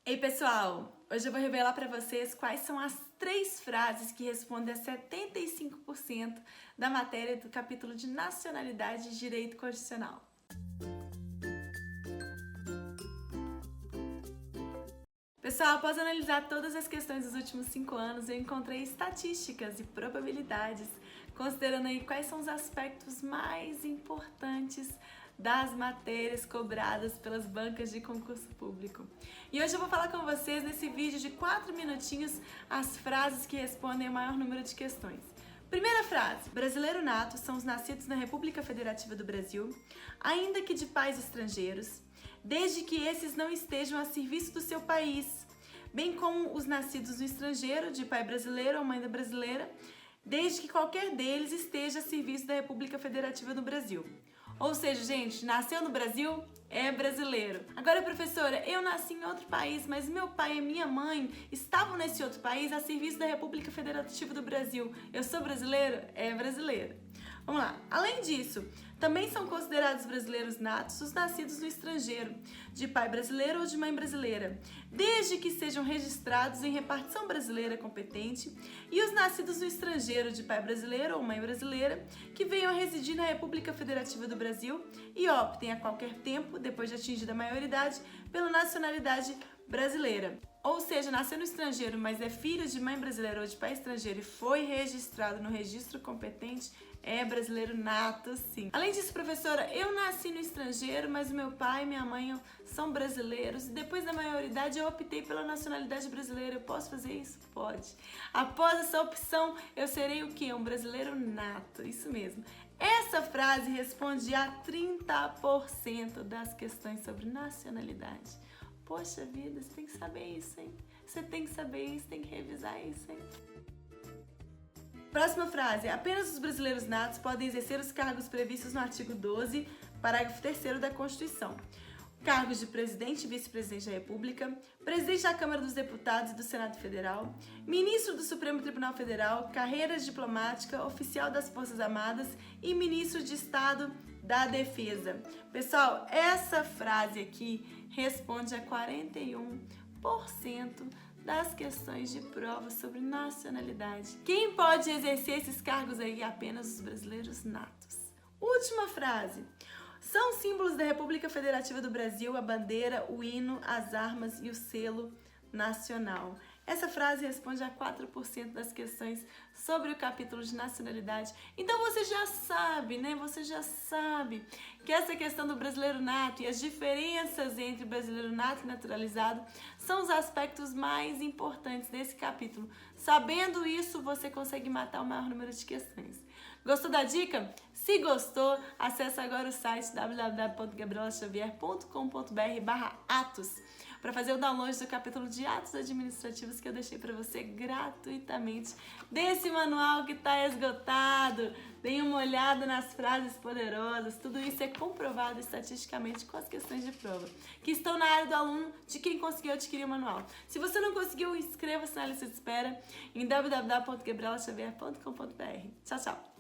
Ei pessoal, hoje eu vou revelar para vocês quais são as 3 frases que respondem a 75% da matéria do capítulo de Nacionalidade e Direito Constitucional. Pessoal, após analisar todas as questões dos últimos 5 anos, eu encontrei estatísticas e probabilidades, considerando aí quais são os aspectos mais importantes das matérias cobradas pelas bancas de concurso público. E hoje eu vou falar com vocês nesse vídeo de 4 minutinhos as frases que respondem ao maior número de questões. Primeira frase: brasileiro nato são os nascidos na República Federativa do Brasil, ainda que de pais estrangeiros, desde que esses não estejam a serviço do seu país, bem como os nascidos no estrangeiro, de pai brasileiro ou mãe brasileira, desde que qualquer deles esteja a serviço da República Federativa do Brasil. Ou seja, gente, nasceu no Brasil, é brasileiro. Agora, professora, eu nasci em outro país, mas meu pai e minha mãe estavam nesse outro país a serviço da República Federativa do Brasil. Eu sou brasileiro? É brasileiro. Vamos lá. Além disso, também são considerados brasileiros natos os nascidos no estrangeiro, de pai brasileiro ou de mãe brasileira, desde que sejam registrados em repartição brasileira competente, e os nascidos no estrangeiro, de pai brasileiro ou mãe brasileira, que venham a residir na República Federativa do Brasil e optem a qualquer tempo, depois de atingida a maioridade, pela nacionalidade brasileira. Ou seja, nasceu no estrangeiro, mas é filho de mãe brasileira ou de pai estrangeiro e foi registrado no registro competente, é brasileiro nato, sim. Além disso, professora, eu nasci no estrangeiro, mas meu pai e minha mãe são brasileiros e depois da maioridade eu optei pela nacionalidade brasileira. Eu posso fazer isso? Pode. Após essa opção, eu serei o quê? Um brasileiro nato, isso mesmo. Essa frase responde a 30% das questões sobre nacionalidade. Poxa vida, você tem que saber isso, hein? Você tem que saber isso, tem que revisar isso, hein? Próxima frase: apenas os brasileiros natos podem exercer os cargos previstos no artigo 12, parágrafo 3º da Constituição. Cargos de presidente e vice-presidente da República, presidente da Câmara dos Deputados e do Senado Federal, ministro do Supremo Tribunal Federal, carreira diplomática, oficial das Forças Armadas e ministro de Estado da Defesa. Pessoal, essa frase aqui responde a 41% das questões de prova sobre nacionalidade. Quem pode exercer esses cargos aí? Apenas os brasileiros natos. Última frase: são símbolos da República Federativa do Brasil a bandeira, o hino, as armas e o selo nacional. Essa frase responde a 4% das questões sobre o capítulo de nacionalidade. Então você já sabe, né? Você já sabe que essa questão do brasileiro nato e as diferenças entre brasileiro nato e naturalizado são os aspectos mais importantes desse capítulo. Sabendo isso, você consegue matar o maior número de questões. Gostou da dica? Se gostou, acesse agora o site www.gabrielaxavier.com.br/atos para fazer o download do capítulo de atos administrativos que eu deixei para você gratuitamente desse manual que está esgotado. Dê uma olhada nas frases poderosas. Tudo isso é comprovado estatisticamente com as questões de prova que estão na área do aluno de quem conseguiu adquirir o manual. Se você não conseguiu, inscreva-se na lista de espera em www.gabrielaxavier.com.br. Tchau, tchau!